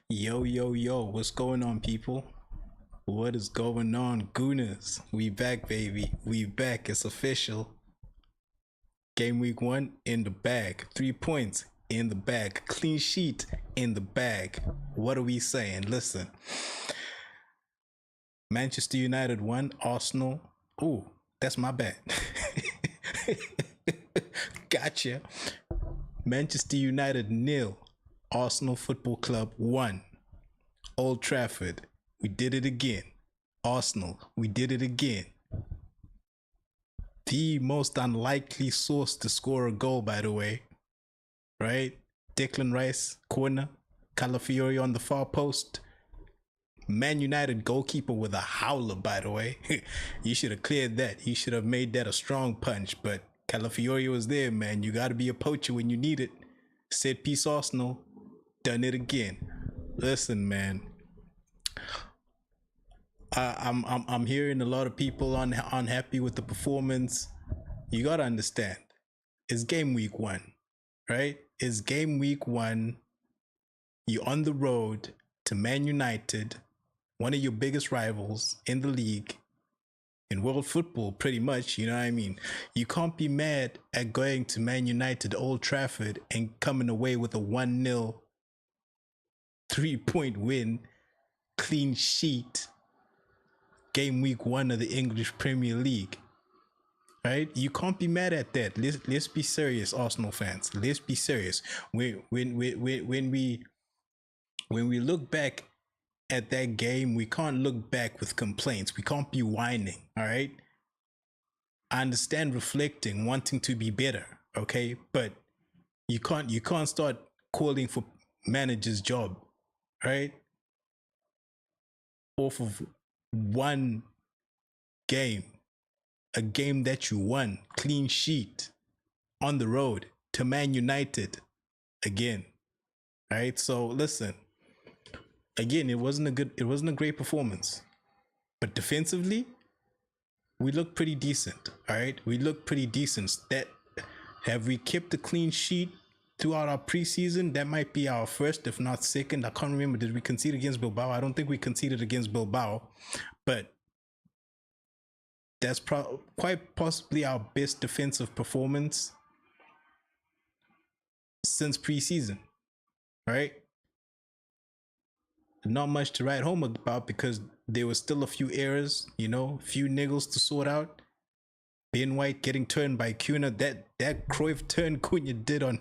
Yo, yo, yo, what's going on, people? What is going on, Gooners? We back, baby. We back. It's official. Game week 1 in the bag. 3 points in the bag. Clean sheet in the bag. What are we saying? Listen. Manchester United 1, Arsenal. Ooh, that's my bad. Gotcha. Manchester United 0, Arsenal Football Club 1. Old Trafford, we did it again. Arsenal, we did it again. The most unlikely source to score a goal, by the way, right? Declan Rice, corner, Calafiori on the far post. Man United goalkeeper with a howler, by the way. You should have cleared that. He should have made that a strong punch, but Calafiori was there, man. You got to be a poacher when you need it. Set piece Arsenal, done it again. Listen, man. I'm hearing a lot of people unhappy with the performance. You gotta understand, it's game week 1, right? It's game week 1. You're on the road to Man United, one of your biggest rivals in the league, in world football, pretty much. You know what I mean? You can't be mad at going to Man United, Old Trafford, and coming away with a 1-0 3-point win, clean sheet. Game week 1 of the English Premier League, right? You can't be mad at that. Let's be serious, Arsenal fans. Let's be serious. When we look back at that game, we can't look back with complaints. We can't be whining. All right. I understand reflecting, wanting to be better. Okay, but you can't start calling for manager's job, right? Off of one game, a game that you won, clean sheet, on the road to Man United again. Right? So listen, again, it wasn't a great performance, but defensively, we look pretty decent. All right, we look pretty decent. That have we kept a clean sheet throughout our preseason? That might be our first, if not second. I can't remember. Did we concede against Bilbao? I don't think we conceded against Bilbao, but that's quite possibly our best defensive performance since preseason, right? Not much to write home about because there was still a few errors, a few niggles to sort out. Ben White getting turned by Cunha. That Cruyff turn Cunha did on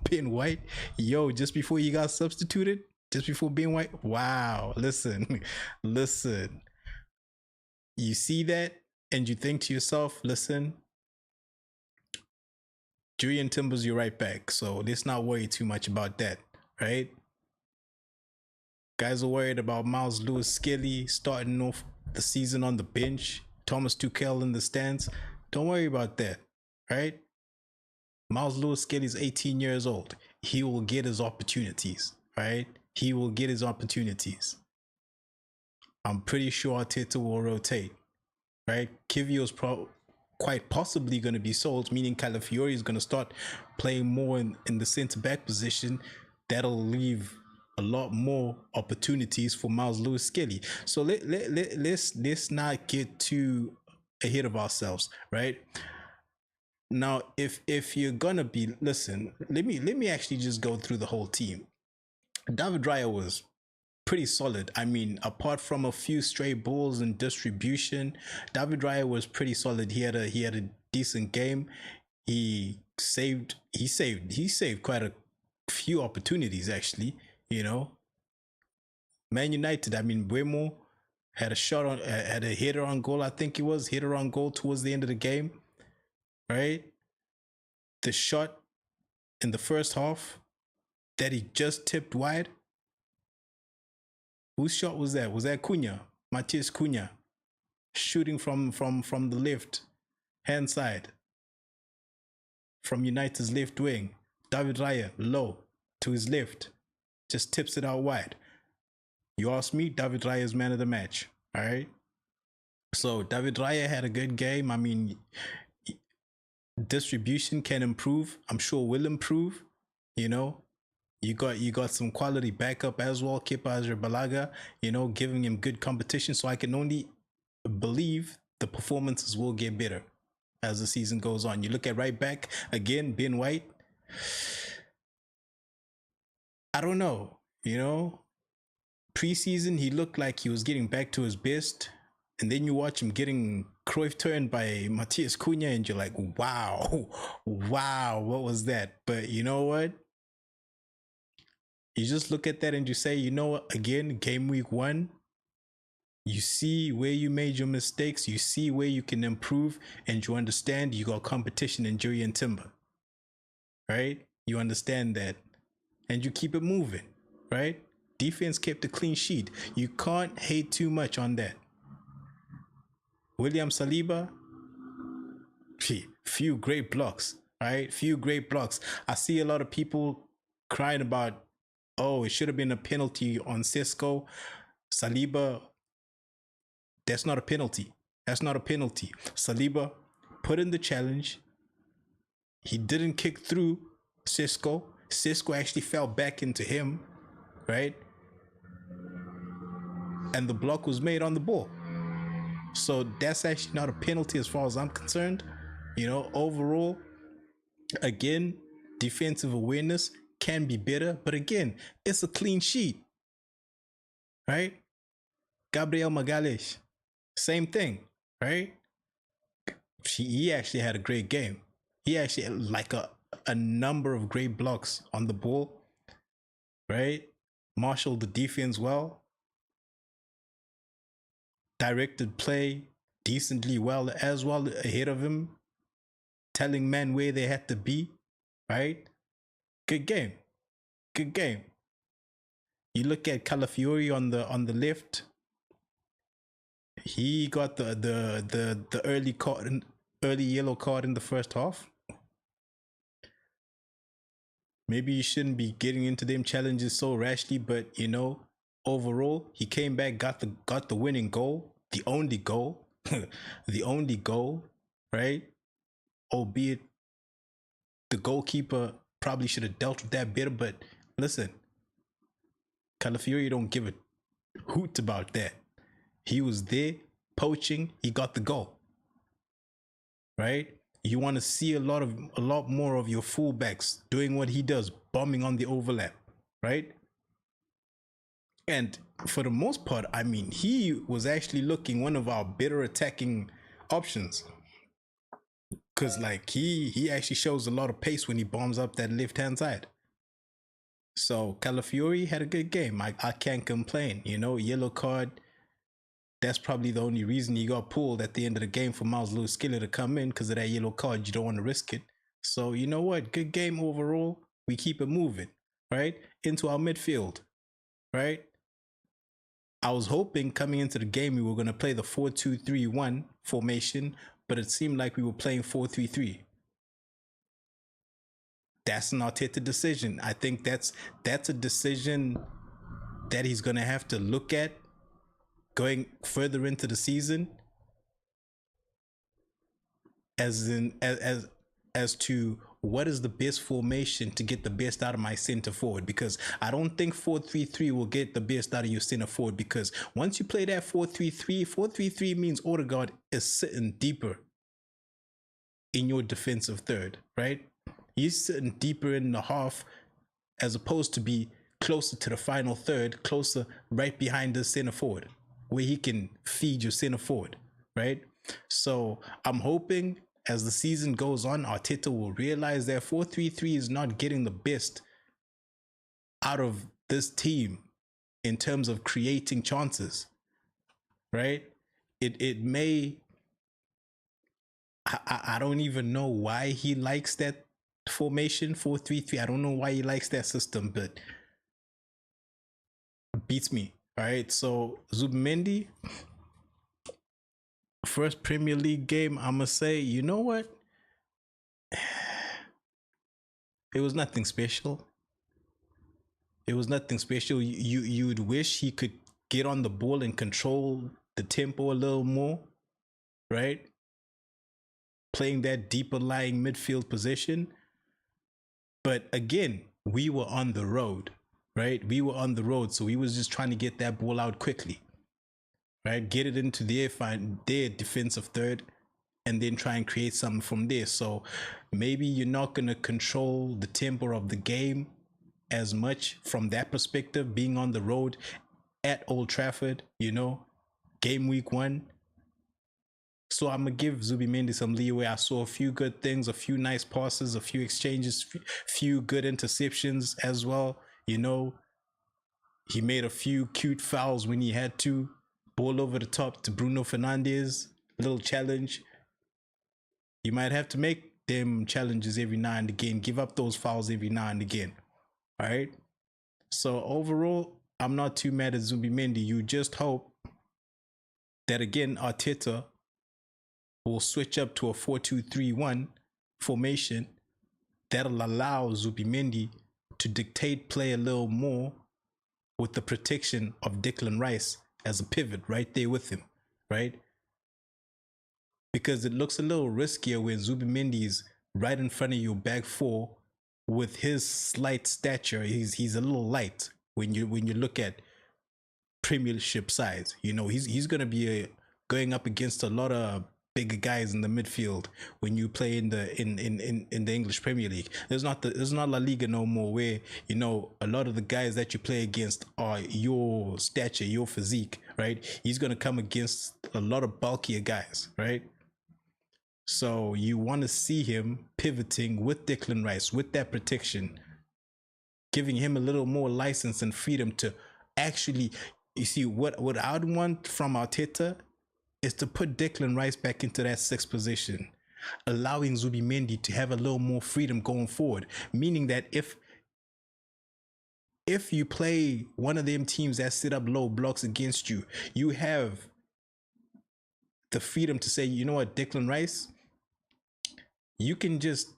Ben White. Yo, just before he got substituted, just before Ben White. Wow, listen. You see that and you think to yourself, listen, Julian Timber's your right back, so let's not worry too much about that, right? Guys are worried about Miles Lewis-Skelly starting off the season on the bench, Thomas Tuchel in the stands. Don't worry about that, right? Miles Lewis-Skelly's 18 years old. He will get his opportunities, right? He will get his opportunities. I'm pretty sure Arteta will rotate, right? Kivio's quite possibly going to be sold, meaning Calafiori is going to start playing more in the centre-back position. That'll leave a lot more opportunities for Miles Lewis-Skelly. So let's not get too ahead of ourselves, right? Now, if you're gonna be, listen, let me actually just go through the whole team. David Raya was pretty solid. I mean, apart from a few stray balls and distribution, David Raya was pretty solid. He had a decent game. He saved quite a few opportunities, actually. Man United, I mean, Buemo had a header on goal. I think it was header on goal towards the end of the game, right? The shot in the first half that he just tipped wide. Whose shot was that? Was that Cunha? Matheus Cunha shooting from the left hand side, from United's left wing. David Raya low to his left, just tips it out wide. You ask me, David Raya is man of the match. All right. So David Raya had a good game. I mean, distribution can improve. I'm sure will improve. You got some quality backup as well, Kipa Balaga, giving him good competition. So I can only believe the performances will get better as the season goes on. You look at right back again, Ben White. I don't know, preseason he looked like he was getting back to his best, and then you watch him getting Cruyff turned by Matthias Cunha, and you're like, wow, wow, what was that? But you know what? You just look at that and you say, again, game week 1, you see where you made your mistakes, you see where you can improve, and you understand you got competition in Jury and Timber, right? You understand that, and you keep it moving, right? Defense kept a clean sheet. You can't hate too much on that. William Saliba, few great blocks, right? Few great blocks. I see a lot of people crying about, oh, it should have been a penalty on Cisco. Saliba, that's not a penalty. That's not a penalty. Saliba put in the challenge. He didn't kick through Cisco. Cisco actually fell back into him, right? And the block was made on the ball. So that's actually not a penalty as far as I'm concerned. Overall, again, defensive awareness can be better, but again, it's a clean sheet, right? Gabriel Magalhaes, same thing, right? He actually had a great game. He actually had like a number of great blocks on the ball, right? Marshaled the defense well, directed play decently well as well ahead of him, telling men where they had to be, right? Good game. Good game. You look at Calafiori on the left. He got the early yellow card in the first half. Maybe you shouldn't be getting into them challenges so rashly, but overall he came back, got the winning goal, the only goal, the only goal, right? Albeit the goalkeeper probably should have dealt with that better, but listen, Calafiori don't give a hoot about that. He was there poaching. He got the goal, right? You want to see a lot more of your fullbacks doing what he does, bombing on the overlap, right? And for the most part, I mean, he was actually looking one of our better attacking options, because like he actually shows a lot of pace when he bombs up that left hand side. So Calafiori had a good game. I can't complain. Yellow card. That's probably the only reason he got pulled at the end of the game for Miles Lewis-Skelly to come in, because of that yellow card. You don't want to risk it. So you know what? Good game overall. We keep it moving, right? Into our midfield, right? I was hoping coming into the game we were going to play the 4-2-3-1 formation, but it seemed like we were playing 4-3-3. That's an Arteta decision. I think that's a decision that he's going to have to look at going further into the season, as to what is the best formation to get the best out of my center forward, because I don't think 4-3-3 will get the best out of your center forward, because once you play that 4-3-3 means Odegaard is sitting deeper in your defensive third, right? He's sitting deeper in the half as opposed to be closer to the final third, closer right behind the center forward, where he can feed your center forward, right? So I'm hoping as the season goes on, Arteta will realize that 4-3-3 is not getting the best out of this team in terms of creating chances, right? It may, I don't even know why he likes that formation 4-3-3. I don't know why he likes that system, but it beats me. All right, so Zubimendi, first Premier League game, I'm gonna say, you know what? It was nothing special. It was nothing special. You'd wish he could get on the ball and control the tempo a little more, right? Playing that deeper lying midfield position. But again, we were on the road, right? We were on the road, so we was just trying to get that ball out quickly, right? Get it into their defensive third, and then try and create something from there. So maybe you're not gonna control the tempo of the game as much from that perspective, being on the road at Old Trafford, game week 1. So I'm gonna give Zubimendi some leeway. I saw a few good things, a few nice passes, a few exchanges, few good interceptions as well. He made a few cute fouls when he had to. Ball over the top to Bruno Fernandes, little challenge. You might have to make them challenges every now and again. Give up those fouls every now and again. All right. So overall, I'm not too mad at Zubimendi. You just hope that again Arteta will switch up to a 4-2-3-1 formation that'll allow Zubimendi to dictate play a little more with the protection of Declan Rice as a pivot right there with him, right? Because it looks a little riskier when Zubimendi is right in front of your back four with his slight stature. He's a little light when you look at Premiership size. He's gonna be going up against a lot of bigger guys in the midfield when you play in the English Premier League. There's not La Liga no more, where a lot of the guys that you play against are your stature, your physique, right? He's gonna come against a lot of bulkier guys, right? So you want to see him pivoting with Declan Rice, with that protection, giving him a little more license and freedom to actually, you see, what I'd want from Arteta is to put Declan Rice back into that 6th position, allowing Zubimendi to have a little more freedom going forward, meaning that if you play one of them teams that sit up low blocks against you, you have the freedom to say, you know what, Declan Rice, you can just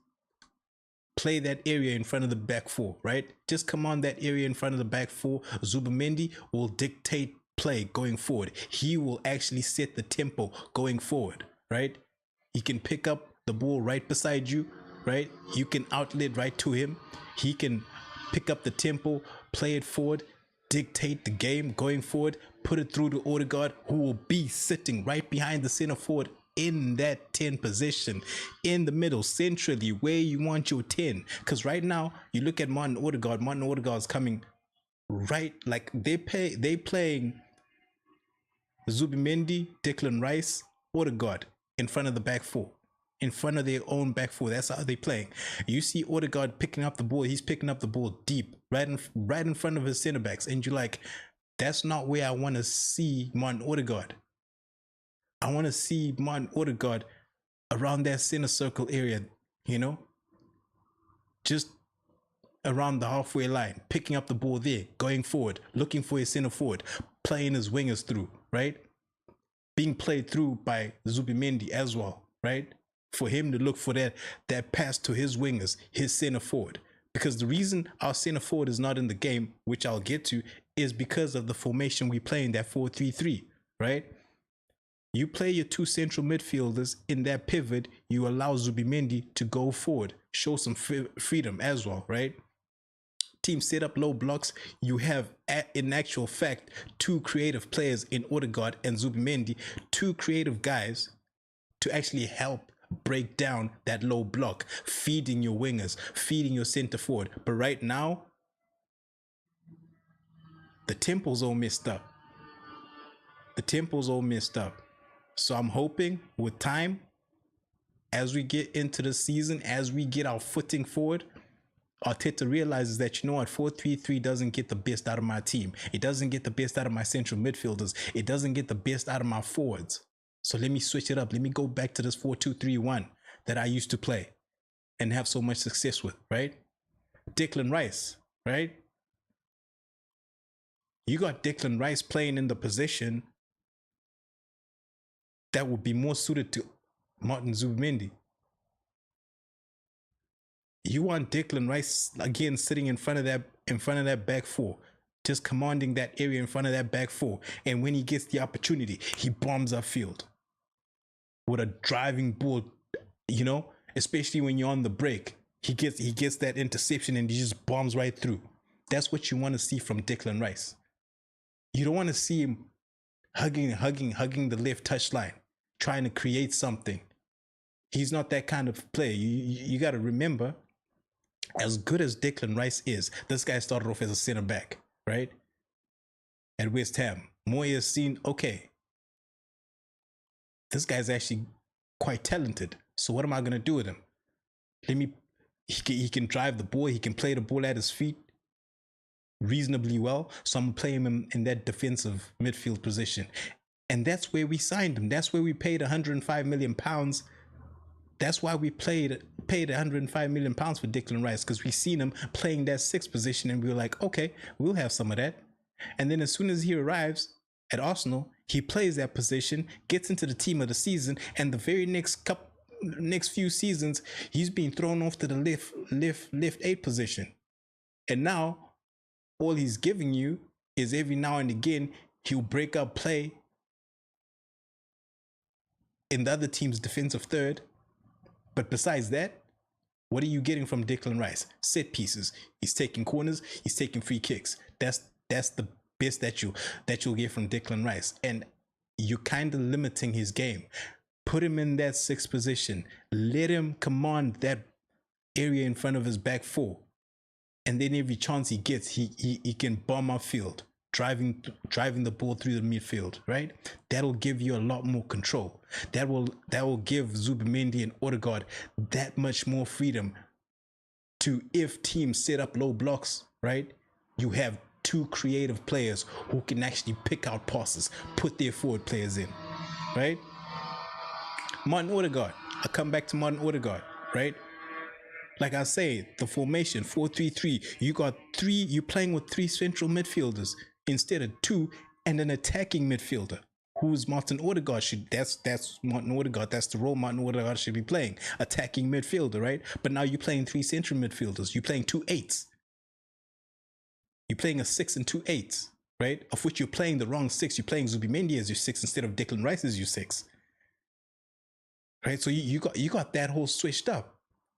play that area in front of the back four, right? Just come on that area in front of the back four. Zubimendi will dictate play going forward. He will actually set the tempo going forward, right? He can pick up the ball right beside you, right? You can outlet right to him. He can pick up the tempo, play it forward, dictate the game going forward, put it through to Odegaard, who will be sitting right behind the center forward in that 10 position, in the middle, centrally, where you want your 10. Because right now, you look at Martin Odegaard's coming right, like they playing Zubimendi, Declan Rice, Odegaard in front of the back four, in front of their own back four. That's how they playing. You see Odegaard picking up the ball. He's picking up the ball deep, right in front of his center backs, and you're like, that's not where I want to see Martin Odegaard. I want to see Martin Odegaard around that center circle area, just around the halfway line, picking up the ball there, going forward, looking for his center forward, playing his wingers through, right? Being played through by Zubimendi as well, right? For him to look for that pass to his wingers, his center forward. Because the reason our center forward is not in the game, which I'll get to, is because of the formation we play in, that 4-3-3, right? You play your 2 central midfielders in that pivot, you allow Zubimendi to go forward, show some freedom as well, right? Team set up low blocks. You have, in actual fact, 2 creative players in Odegaard and Zubimendi, 2 creative guys to actually help break down that low block, feeding your wingers, feeding your center forward. But right now, the tempo's all messed up. So I'm hoping with time, as we get into the season, as we get our footing forward, Arteta realizes that, 4-3-3 doesn't get the best out of my team. It doesn't get the best out of my central midfielders. It doesn't get the best out of my forwards. So let me switch it up. Let me go back to this 4-2-3-1 that I used to play and have so much success with, right? Declan Rice, right? You got Declan Rice playing in the position that would be more suited to Martin Zubimendi. You want Declan Rice again sitting in front of that back four, just commanding that area in front of that back four. And when he gets the opportunity, he bombs upfield with a driving ball, especially when you're on the break. He gets that interception and he just bombs right through. That's what you want to see from Declan Rice. You don't want to see him hugging the left touchline, trying to create something. He's not that kind of player. You got to remember, as good as Declan Rice is, this guy started off as a center back, right? At West Ham. Moyes seen, okay, this guy's actually quite talented. So what am I going to do with him? He can drive the ball. He can play the ball at his feet reasonably well. So I'm playing him in that defensive midfield position. And that's where we signed him. That's where we paid £105 million. That's why we paid £105 million for Declan Rice, because we seen him playing that sixth position and we were like, okay, we'll have some of that. And then as soon as he arrives at Arsenal, he plays that position, gets into the team of the season, and the very next few seasons, he's being thrown off to the left 8 position. And now, all he's giving you is every now and again, he'll break up play in the other team's defensive third. But besides that, what are you getting from Declan Rice? Set pieces. He's taking corners. He's taking free kicks. That's the best that you'll get from Declan Rice. And you're kind of limiting his game. Put him in that 6th position. Let him command that area in front of his back 4. And then every chance he gets, he can bomb upfield, driving the ball through the midfield, right? That'll give you a lot more control. That will give Zubimendi and Odegaard that much more freedom to, if teams set up low blocks, right? You have 2 creative players who can actually pick out passes, put their forward players in, right? Martin Odegaard. I'll come back to Martin Odegaard, right? Like I say, the formation 4-3-3. You're playing with 3 central midfielders instead of 2, and an attacking midfielder. Who's Martin Odegaard? That's Martin Odegaard. That's the role Martin Odegaard should be playing. Attacking midfielder, right? But now you're playing 3 central midfielders. You're playing 2 8s. You're playing a 6 and 2 8s, right? Of which you're playing the wrong 6. You're playing Zubimendi as your 6 instead of Declan Rice as your 6. Right? So you got that whole switched up,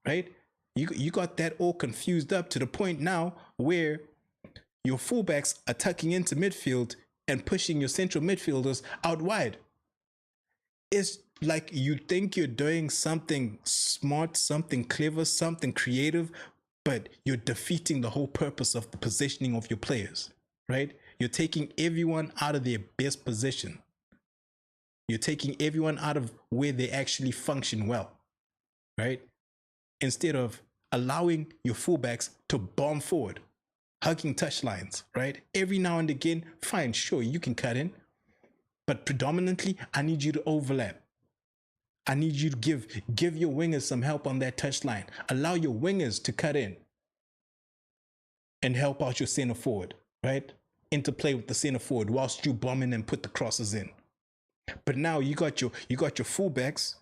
right? You got that all confused up to the point now where your fullbacks are tucking into midfield and pushing your central midfielders out wide. It's like you think you're doing something smart, something clever, something creative, but you're defeating the whole purpose of the positioning of your players, right? You're taking everyone out of their best position. You're taking everyone out of where they actually function well, right? Instead of allowing your fullbacks to bomb forward, hugging touchlines, right? Every now and again, fine, sure, you can cut in. But predominantly, I need you to overlap. I need you to give your wingers some help on that touchline. Allow your wingers to cut in and help out your center forward, right? Interplay with the center forward whilst you bomb in and put the crosses in. But now you got your fullbacks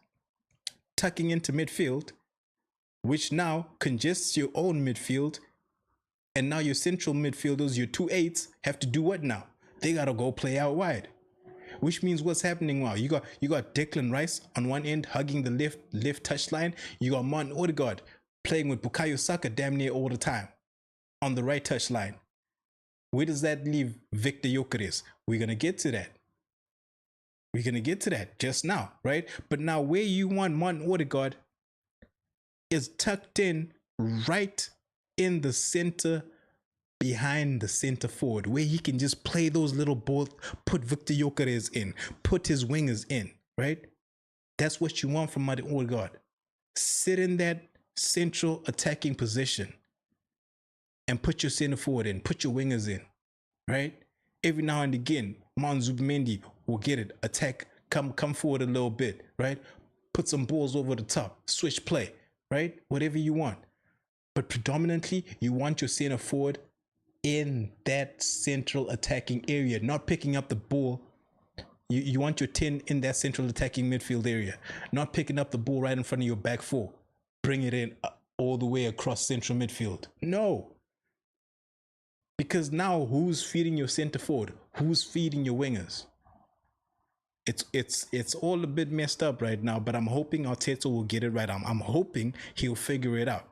tucking into midfield, which now congests your own midfield. And now your central midfielders, your 2 8s, have to do what now? They got to go play out wide. Which means what's happening now? You got Declan Rice on one end hugging the left touchline. You got Martin Odegaard playing with Bukayo Saka damn near all the time on the right touchline. Where does that leave Victor Gyökeres? We're going to get to that. We're going to get to that just now, right? But now where you want Martin Odegaard is tucked in right in the center, behind the center forward, where he can just play those little balls, put Victor Gyökeres in, put his wingers in, right? That's what you want from Martin Odegaard. Sit in that central attacking position and put your center forward in, put your wingers in, right? Every now and again, Martin Zubimendi will get it, attack, come forward a little bit, right? Put some balls over the top, switch play, right? Whatever you want. But predominantly, you want your center forward in that central attacking area, not picking up the ball. You want your 10 in that central attacking midfield area, not picking up the ball right in front of your back 4. Bring it in all the way across central midfield. No. Because now who's feeding your center forward? Who's feeding your wingers? It's all a bit messed up right now, but I'm hoping Arteta will get it right. I'm hoping he'll figure it out.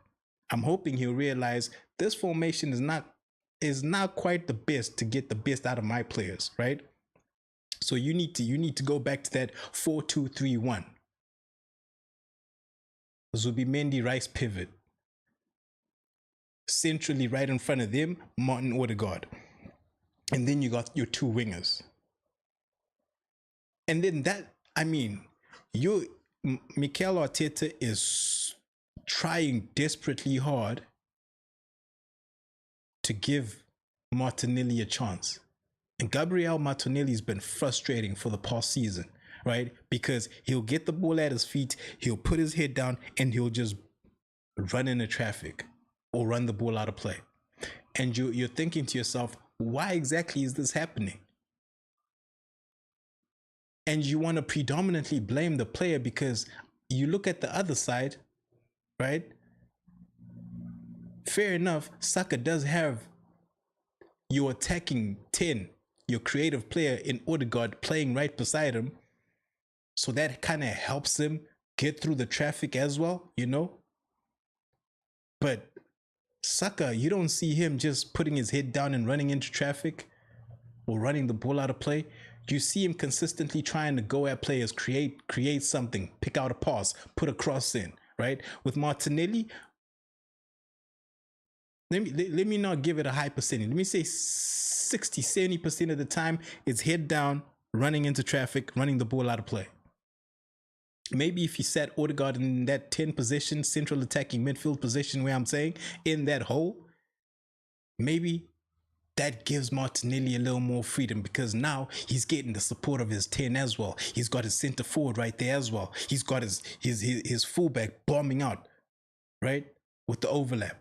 I'm hoping he'll realize this formation is not quite the best to get the best out of my players, right? So you need to go back to that 4-2-3-1. Zubimendi Rice pivot. Centrally right in front of them, Martin Odegaard. And then you got your two wingers. And then Mikel Arteta is trying desperately hard to give Martinelli a chance. And Gabriel Martinelli's been frustrating for the past season, right? Because he'll get the ball at his feet, he'll put his head down, and he'll just run into traffic or run the ball out of play. And you're thinking to yourself, why exactly is this happening? And you want to predominantly blame the player because you look at the other side, right? Fair enough, Saka does have your attacking 10, your creative player in Odegaard playing right beside him. So that kind of helps him get through the traffic as well, you know? But Saka, you don't see him just putting his head down and running into traffic or running the ball out of play. You see him consistently trying to go at players, create something, pick out a pass, put a cross in, right? With Martinelli, let me not give it a high percentage. Let me say 60-70% of the time it's head down, running into traffic, running the ball out of play. Maybe if he sat Odegaard in that 10 position, central attacking midfield position where I'm saying, in that hole, maybe that gives Martinelli a little more freedom because now he's getting the support of his 10 as well. He's got his center forward right there as well. He's got his fullback bombing out, right, with the overlap.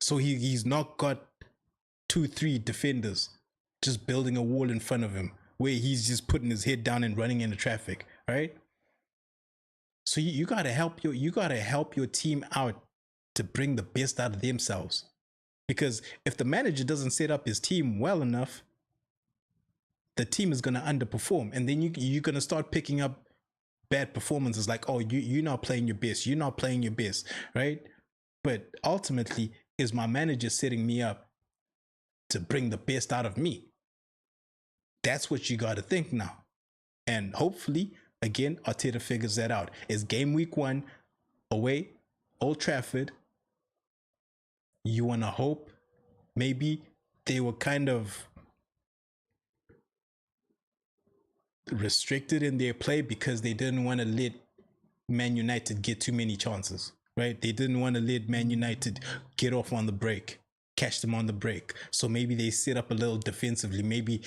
So he's not got 2-3 defenders just building a wall in front of him where he's just putting his head down and running into traffic, right? So you gotta help your team out to bring the best out of themselves. Because if the manager doesn't set up his team well enough, the team is gonna underperform, and then you're gonna start picking up bad performances like, oh, you're not playing your best, right? But ultimately, is my manager setting me up to bring the best out of me? That's what you got to think now. And hopefully, again, Arteta figures that out. It's game week 1, away, Old Trafford. You want to hope maybe they were kind of restricted in their play because they didn't want to let Man United get too many chances, right? They didn't want to let Man United get off on the break, catch them on the break. So maybe they set up a little defensively. Maybe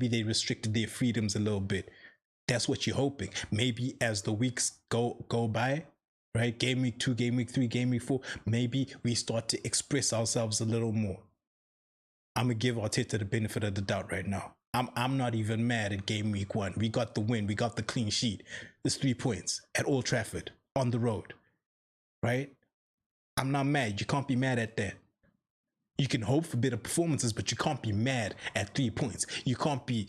they restricted their freedoms a little bit. That's what you're hoping. Maybe as the weeks go by, right? Game week 2, game week 3, game week 4, maybe we start to express ourselves a little more. I'm gonna give Arteta the benefit of the doubt right now. I'm not even mad at game week 1. We got the win. We got the clean sheet. It's 3 points at Old Trafford on the road, right? I'm not mad. You can't be mad at that. You can hope for better performances, but you can't be mad at 3 points. You can't be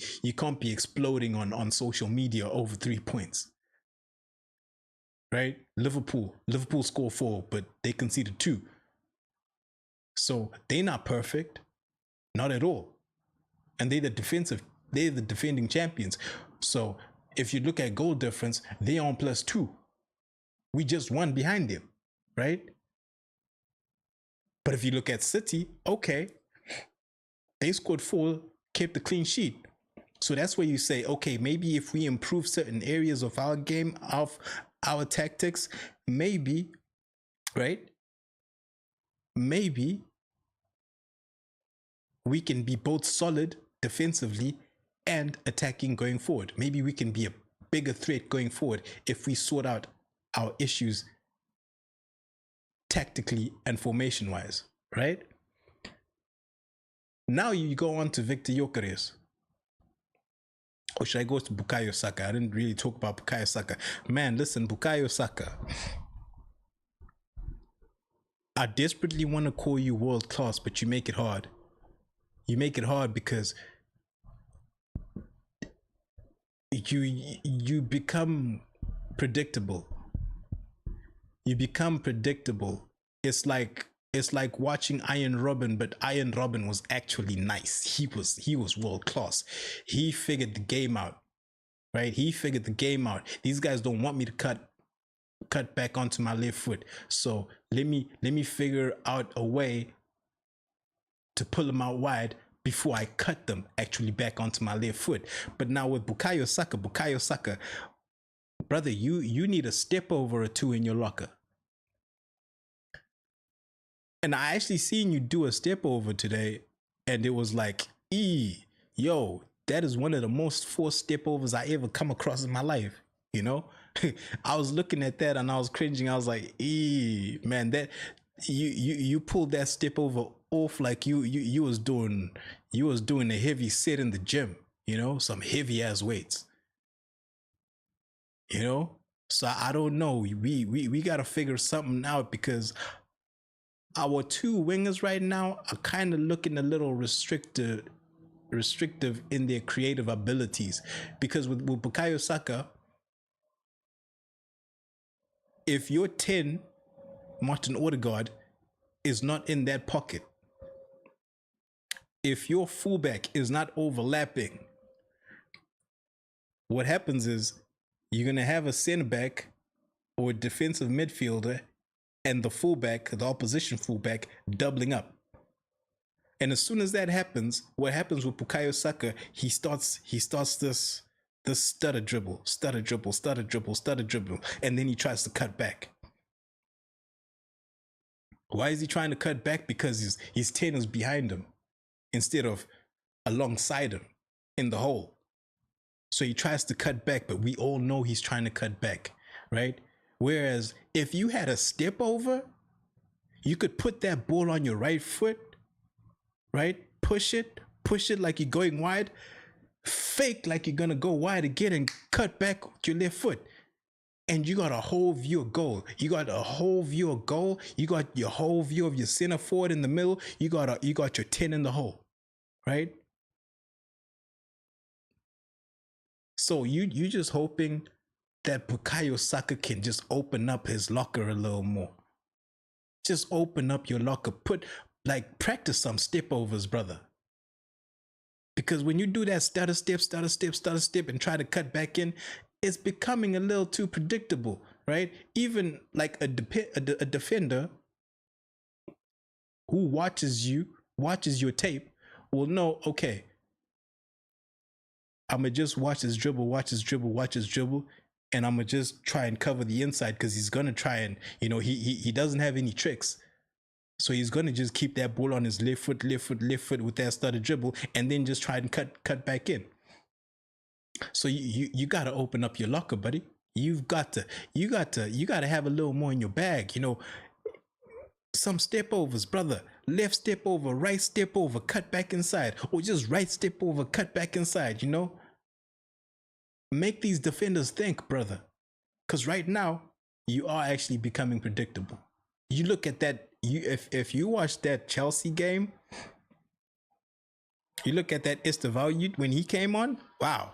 exploding on social media over 3 points, right? Liverpool scored 4, but they conceded 2. So they're not perfect, not at all. And they're the defending champions. So if you look at goal difference, they're on +2. We just won behind them, right? But if you look at City, okay, they scored 4, kept the clean sheet. So that's where you say, okay, maybe if we improve certain areas of our game, of our tactics, maybe, right? Maybe we can be both solid defensively and attacking going forward. Maybe we can be a bigger threat going forward if we sort out our issues tactically and formation wise, right? Now you go on to Victor Gyökeres. Or should I go to Bukayo Saka? I didn't really talk about Bukayo Saka. Man, listen, Bukayo Saka, I desperately want to call you world class, but you make it hard. You make it hard because you become predictable. You become predictable. It's like watching Iron Robin, but Iron Robin was actually nice. He was world class. He figured the game out, right? He figured the game out. These guys don't want me to cut back onto my left foot. So let me figure out a way to pull them out wide before I cut them actually back onto my left foot. But now with Bukayo Saka, brother, you need a step over or two in your locker. And I actually seen you do a step over today, and it was like, yo, that is one of the most forced step overs I ever come across in my life. You know, I was looking at that and I was cringing. I was like, man, that you pulled that step over off like you was doing a heavy set in the gym. You know, some heavy ass weights. You know, so I don't know. We got to figure something out because our two wingers right now are kind of looking a little restrictive in their creative abilities. Because with Bukayo Saka, if your 10, Martin Odegaard, is not in that pocket, if your fullback is not overlapping, what happens is you're going to have a center back or a defensive midfielder and the fullback, the opposition fullback, doubling up. And as soon as that happens, what happens with Bukayo Saka, he starts this stutter dribble, and then he tries to cut back. Why is he trying to cut back? Because his 10 is behind him instead of alongside him in the hole. So he tries to cut back, but we all know he's trying to cut back, right? Whereas if you had a step over, you could put that ball on your right foot, right? Push it like you're going wide, fake like you're gonna go wide again and cut back with your left foot. And you got a whole view of goal. You got a whole view of goal. You got your whole view of your center forward in the middle. You got your 10 in the hole, right? So you just hoping that Bukayo Saka can just open up his locker a little more. Just open up your locker. Practice some step overs, brother. Because when you do that stutter step, and try to cut back in, it's becoming a little too predictable, right? Even like a defender who watches your tape will know, okay, I'm going to just watch his dribble, and I'm going to just try and cover the inside because he's going to try and, he doesn't have any tricks. So he's going to just keep that ball on his left foot with that stutter dribble and then just try and cut back in. So you got to open up your locker, buddy. You got to have a little more in your bag, some step overs, brother. Left step over, right step over, cut back inside, or just right step over, cut back inside, Make these defenders think, brother. Because right now, you are actually becoming predictable. You look at that, if you watch that Chelsea game, you look at that Esteval when he came on, wow.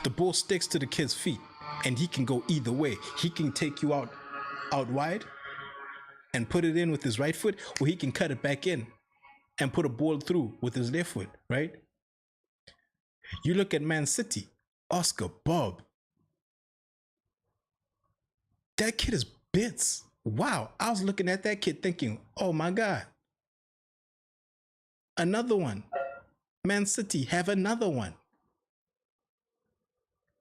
The ball sticks to the kid's feet, and he can go either way. He can take you out wide and put it in with his right foot, or he can cut it back in and put a ball through with his left foot, right? You look at Man City, Oscar, Bob. That kid is bits. Wow. I was looking at that kid thinking, oh my God. Another one. Man City have another one.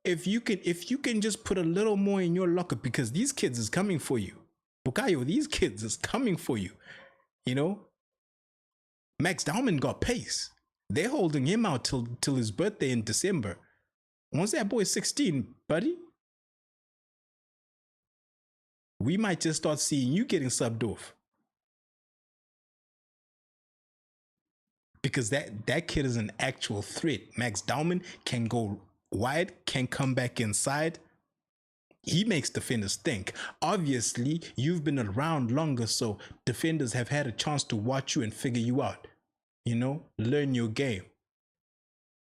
If you can just put a little more in your locker, because these kids is coming for you. Bukayo, these kids is coming for you. Max Dauman got pace. They're holding him out till his birthday in December. Once that boy is 16, buddy, we might just start seeing you getting subbed off. Because that kid is an actual threat. Max Dauman can go wide, can come back inside. He makes defenders think. Obviously, you've been around longer, so defenders have had a chance to watch you and figure you out. Learn your game,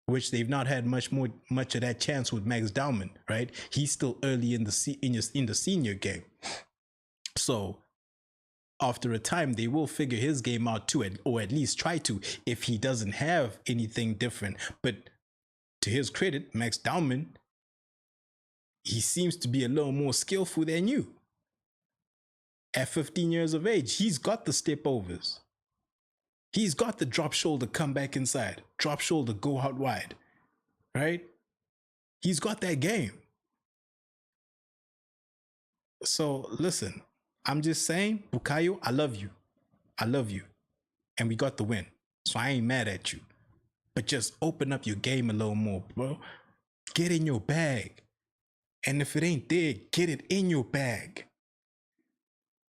which they've not had much of that chance with Max Dauman, right? He's still early in the senior game. So after a time, they will figure his game out too, or at least try to, if he doesn't have anything different. But to his credit, Max Dowman, he seems to be a little more skillful than you. At 15 years of age, he's got the step overs. He's got the drop shoulder, come back inside, drop shoulder, go out wide, right? He's got that game. So listen, I'm just saying, Bukayo, I love you. I love you. And we got the win. So I ain't mad at you. But just open up your game a little more, bro. Get in your bag. And if it ain't there, get it in your bag.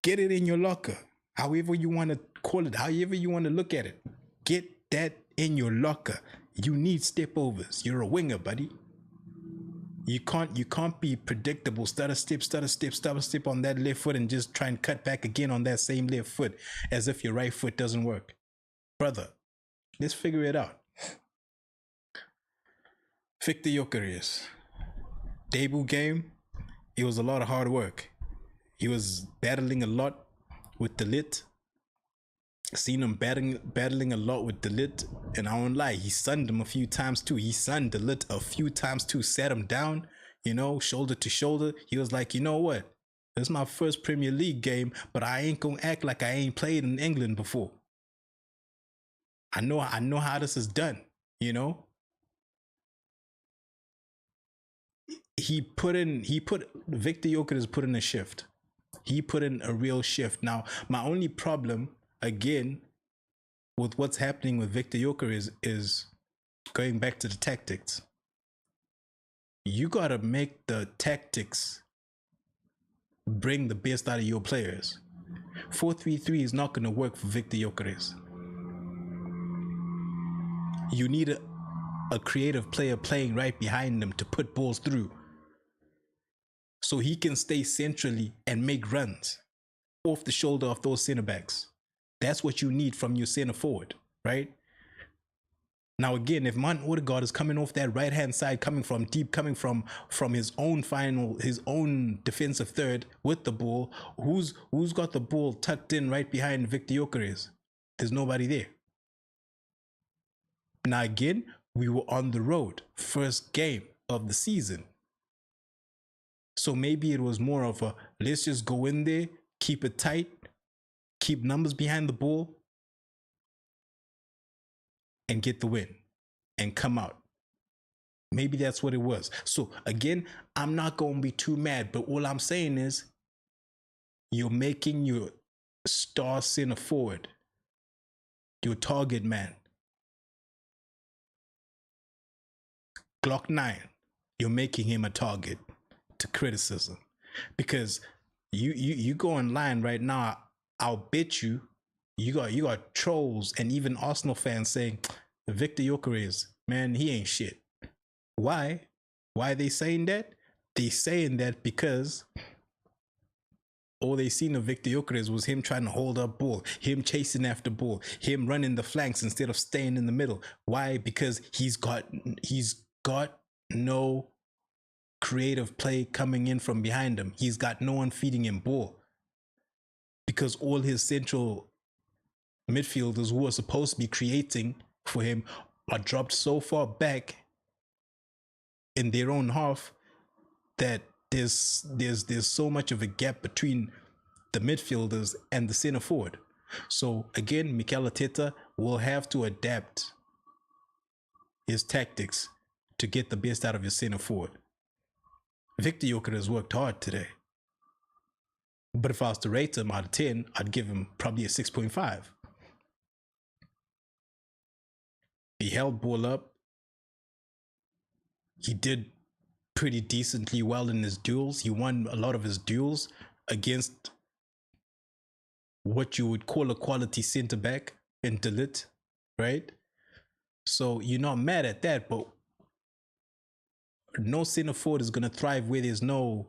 Get it in your locker. However you want to call it, however you want to look at it. Get that in your locker. You need step overs. You're a winger, buddy. You can't be predictable. Stutter step on that left foot and just try and cut back again on that same left foot as if your right foot doesn't work. Brother, let's figure it out. Victor Gyökeres. Debut game, it was a lot of hard work. He was battling a lot with De Ligt. Seen him battling a lot with De Ligt, and I won't lie, he sunned him a few times too. He sunned De Ligt a few times too, sat him down, shoulder to shoulder. He was like, you know what? This is my first Premier League game, but I ain't gonna act like I ain't played in England before. I know how this is done, Victor Gyökeres put in a shift. He put in a real shift. Now, my only problem, again, with what's happening with Victor Gyökeres is going back to the tactics. You got to make the tactics bring the best out of your players. 4-3-3 is not going to work for Victor Gyökeres. You need a creative player playing right behind them to put balls through, so he can stay centrally and make runs off the shoulder of those center backs. That's what you need from your center forward, right? Now, again, if Martin Odegaard is coming off that right-hand side, coming from deep, coming from his own defensive third with the ball, who's got the ball tucked in right behind Victor Gyökeres? There's nobody there. Now, again, we were on the road, first game of the season. So maybe it was more of a, let's just go in there, keep it tight, keep numbers behind the ball, and get the win and come out. Maybe that's what it was. So again, I'm not going to be too mad, but all I'm saying is you're making your star center forward, your target man, Glock 9, you're making him a target to criticism, because you go online right now, I'll bet you got trolls and even Arsenal fans saying Victor Gyökeres, man, he ain't shit. Why are they saying that? They saying that because all they seen of Victor Gyökeres was him trying to hold up ball, him chasing after ball, him running the flanks instead of staying in the middle. Why? Because he's got no creative play coming in from behind him. He's got no one feeding him ball, because all his central midfielders who are supposed to be creating for him are dropped so far back in their own half that there's so much of a gap between the midfielders and the center forward. So again, Mikel Arteta will have to adapt his tactics to get the best out of his center forward. Victor Gyökeres worked hard today. But if I was to rate him out of 10, I'd give him probably a 6.5. He held ball up. He did pretty decently well in his duels. He won a lot of his duels against what you would call a quality centre back in De Ligt, right? So you're not mad at that, but no centre forward is gonna thrive where there's no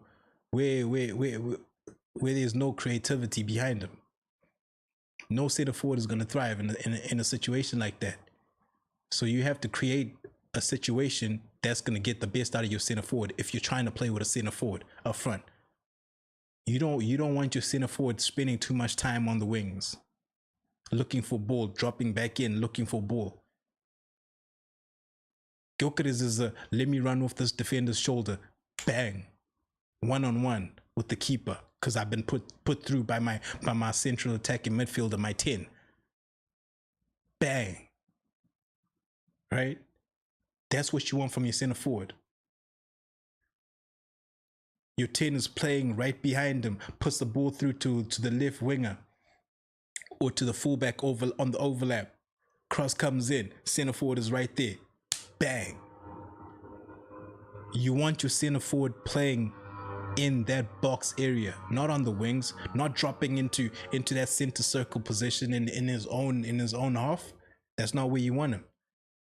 there's no creativity behind him. No centre forward is gonna thrive in a situation like that. So you have to create a situation that's gonna get the best out of your centre forward if you're trying to play with a centre forward up front. You don't want your center forward spending too much time on the wings, looking for ball, dropping back in, looking for ball. Gyökeres is a let me run off this defender's shoulder, bang, 1-on-1 with the keeper because I've been put through by my central attacking midfielder, my 10. Bang. Right? That's what you want from your center forward. Your 10 is playing right behind him, puts the ball through to the left winger or to the fullback on the overlap. Cross comes in, center forward is right there. Bang. You want your center forward playing in that box area, not on the wings, not dropping into that center circle position in his own half. That's not where you want him.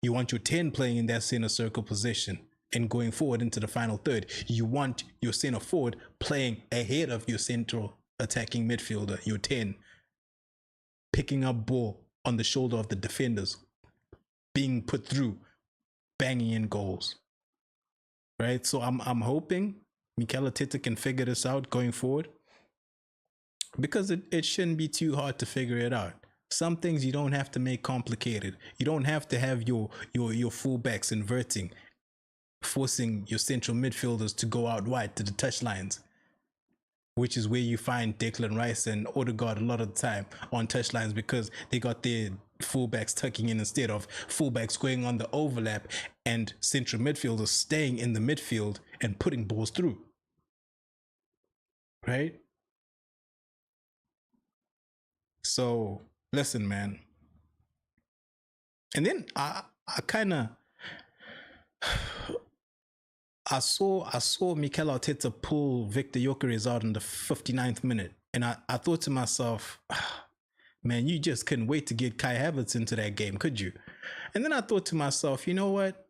You want your 10 playing in that center circle position and going forward into the final third. You want your center forward playing ahead of your central attacking midfielder, your 10, picking up ball on the shoulder of the defenders, being put through, banging in goals. Right? So I'm hoping Mikel Arteta can figure this out going forward, because it shouldn't be too hard to figure it out. Some things you don't have to make complicated. You don't have to have your fullbacks inverting, forcing your central midfielders to go out wide to the touchlines, which is where you find Declan Rice and Odegaard a lot of the time on touchlines, because they got their fullbacks tucking in instead of fullbacks going on the overlap and central midfielders staying in the midfield and putting balls through. Right? So listen, man. And then I saw Mikel Arteta pull Victor Gyökeres out in the 59th minute, and I thought to myself, man, you just couldn't wait to get Kai Havertz into that game, could you? And then I thought to myself, you know what?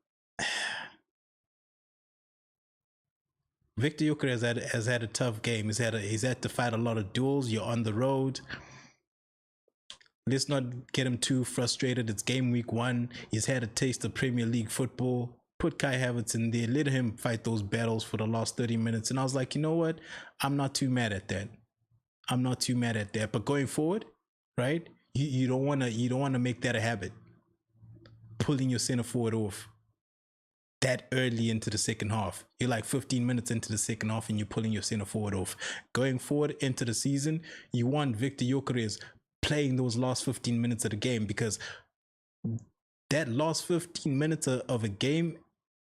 Victor Gyökeres has had a tough game. He's had to fight a lot of duels. You're on the road. Let's not get him too frustrated. It's game week 1. He's had a taste of Premier League football. Put Kai Havertz in there. Let him fight those battles for the last 30 minutes. And I was like, you know what? I'm not too mad at that. But going forward, right? You don't want to make that a habit. Pulling your center forward off that early into the second half. You're like 15 minutes into the second half and you're pulling your center forward off. Going forward into the season, you want Victor Gyökeres playing those last 15 minutes of the game, because that last 15 minutes of a game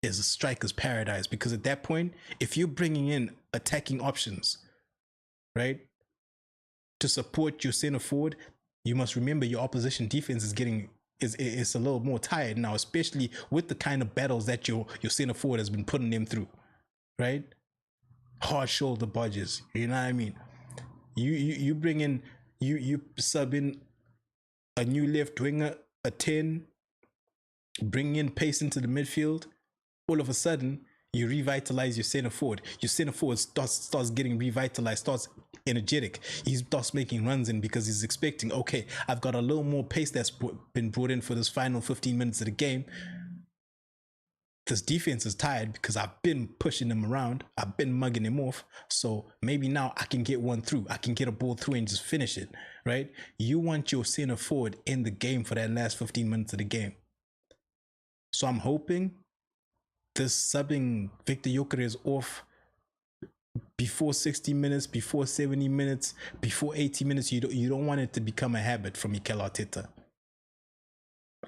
is a striker's paradise. Because at that point, if you're bringing in attacking options, right, to support your center forward, you must remember your opposition defense is a little more tired now, especially with the kind of battles that your center forward has been putting them through, right? Hard shoulder budges, you know what I mean? You bring in, you sub in a new left winger, a 10, bring in pace into the midfield. All of a sudden, you revitalize your center forward. Your center forward starts getting revitalized, starts energetic. He starts making runs in because he's expecting, okay, I've got a little more pace that's been brought in for this final 15 minutes of the game. This defense is tired because I've been pushing them around. I've been mugging them off. So maybe now I can get one through. I can get a ball through and just finish it, right? You want your center forward in the game for that last 15 minutes of the game. So I'm hoping this subbing Victor Gyökeres off before 60 minutes, before 70 minutes, before 80 minutes, you don't want it to become a habit from Mikel Arteta.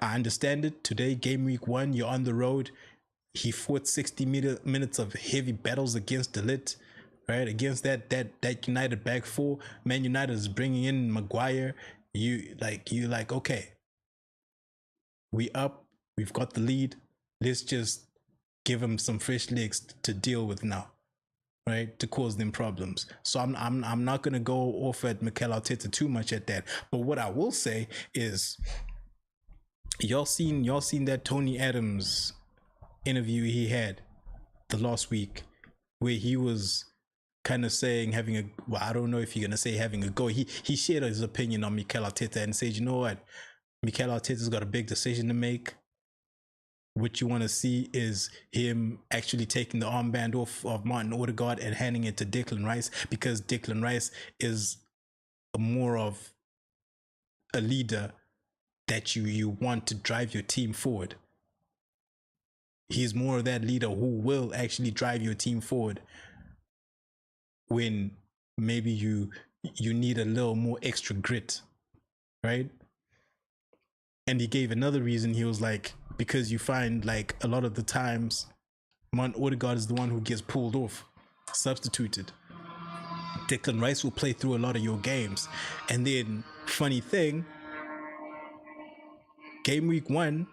I understand it. Today, game week 1, you're on the road. He fought 60 minutes of heavy battles against De Ligt, right? Against that United back four. Man United is bringing in Maguire. You like, okay, we up. We've got the lead. Let's just give him some fresh legs to deal with now, right? To cause them problems. So I'm not gonna go off at Mikel Arteta too much at that. But what I will say is, y'all seen that Tony Adams interview he had the last week, where he was kind of saying I don't know if you're gonna say having a go. He shared his opinion on Mikel Arteta and said, you know what, Mikel Arteta's got a big decision to make. what you want to see is him actually taking the armband off of Martin Odegaard and handing it to Declan Rice, because Declan Rice is more of a leader that you want to drive your team forward. He's more of that leader who will actually drive your team forward when maybe you need a little more extra grit, right? And he gave another reason. He was like, because you find like a lot of the times Martin Odegaard is the one who gets pulled off, substituted. Declan Rice will play through a lot of your games. And then, funny thing, game week 1,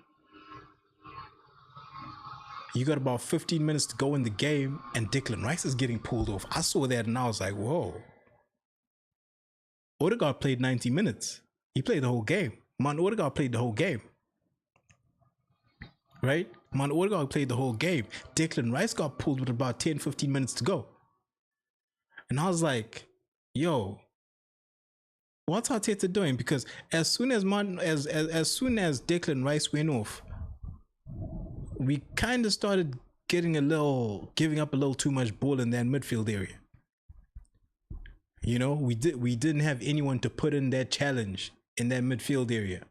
you got about 15 minutes to go in the game and Declan Rice is getting pulled off. I saw that and I was like, whoa. Odegaard played 90 minutes. He played the whole game. Martin Odegaard played the whole game. Right? Martin Odegaard played the whole game. Declan Rice got pulled with about 10, 15 minutes to go. And I was like, yo, what's Arteta doing? Because as soon as Declan Rice went off, we kind of started giving up a little too much ball in that midfield area. You know, we didn't have anyone to put in that challenge in that midfield area.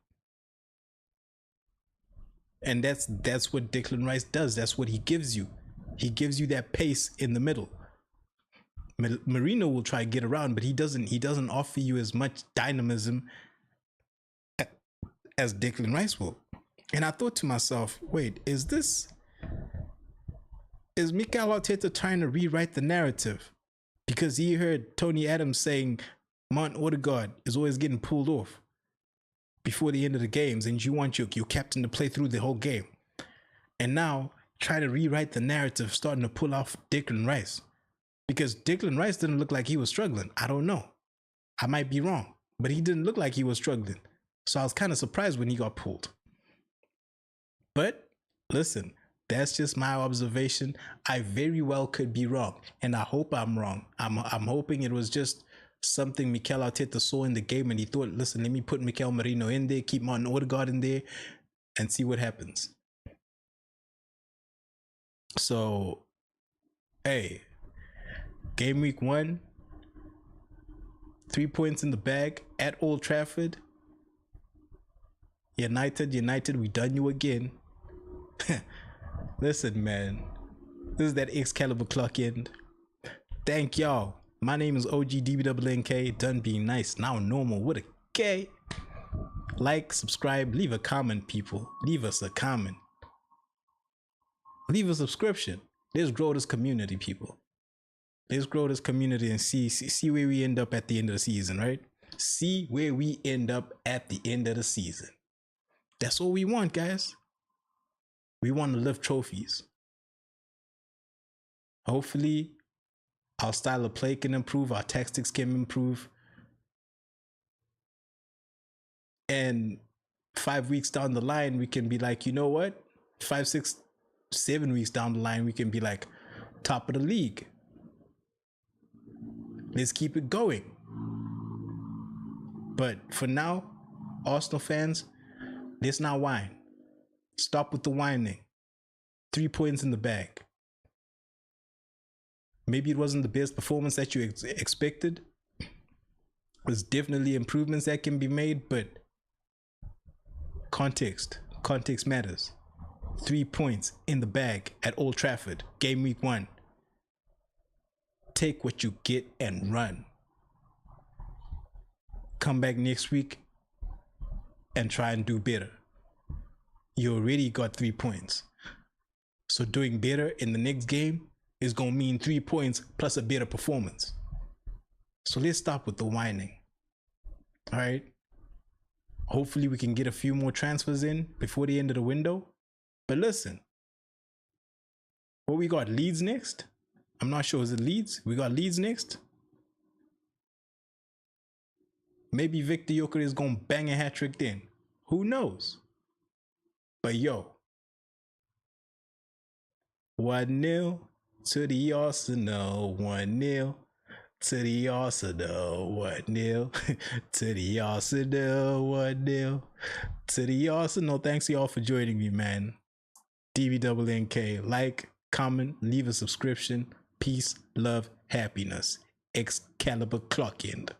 And that's what Declan Rice does. That's what he gives you. He gives you that pace in the middle. Marino will try to get around, but he doesn't offer you as much dynamism as Declan Rice will. And I thought to myself, wait, is Mikel Arteta trying to rewrite the narrative? Because he heard Tony Adams saying Martin Odegaard is always getting pulled off before the end of the games, and you want your captain to play through the whole game. And now try to rewrite the narrative, starting to pull off Declan Rice. Because Declan Rice didn't look like he was struggling. I don't know. I might be wrong, but he didn't look like he was struggling. So I was kind of surprised when he got pulled. But listen, that's just my observation. I very well could be wrong, and I hope I'm wrong. I'm hoping it was just something Mikel Arteta saw in the game and he thought, listen, let me put Mikel Merino in there, keep Martin Odegaard in there, and see what happens. So, hey, game week 1, 3 points in the bag at Old Trafford. United, we done you again. Listen, man, this is that Excalibur clock end. Thank y'all. My name is OGDBNK, done being nice, now normal with a K. Like, subscribe, leave a comment, people. Leave us a comment. Leave a subscription. Let's grow this community, people. Let's grow this community and see where we end up at the end of the season, right? See where we end up at the end of the season. That's all we want, guys. We want to lift trophies. Hopefully, our style of play can improve, our tactics can improve. And 5 weeks down the line, we can be like, you know what? 5, 6, 7 weeks down the line, we can be like top of the league. Let's keep it going. But for now, Arsenal fans, let's not whine. Stop with the whining. 3 points in the bag. Maybe it wasn't the best performance that you expected. There's definitely improvements that can be made, but context matters. 3 points in the bag at Old Trafford, game week 1. Take what you get and run. Come back next week and try and do better. You already got 3 points. So doing better in the next game is going to mean 3 points plus a better performance. So let's stop with the whining. All right. Hopefully we can get a few more transfers in before the end of the window. But listen, what we got, Leeds next? I'm not sure. Is it Leeds? We got Leeds next. Maybe Victor Joker is going to bang a hat trick then. Who knows? But yo, 1-0 to the Arsenal. 1-0 to the Arsenal. 1-0 to the Arsenal. 1-0 to the Arsenal. Thanks y'all for joining me, man. DVNNK. Like, comment, leave a subscription. Peace, love, happiness. Excalibur Clock End.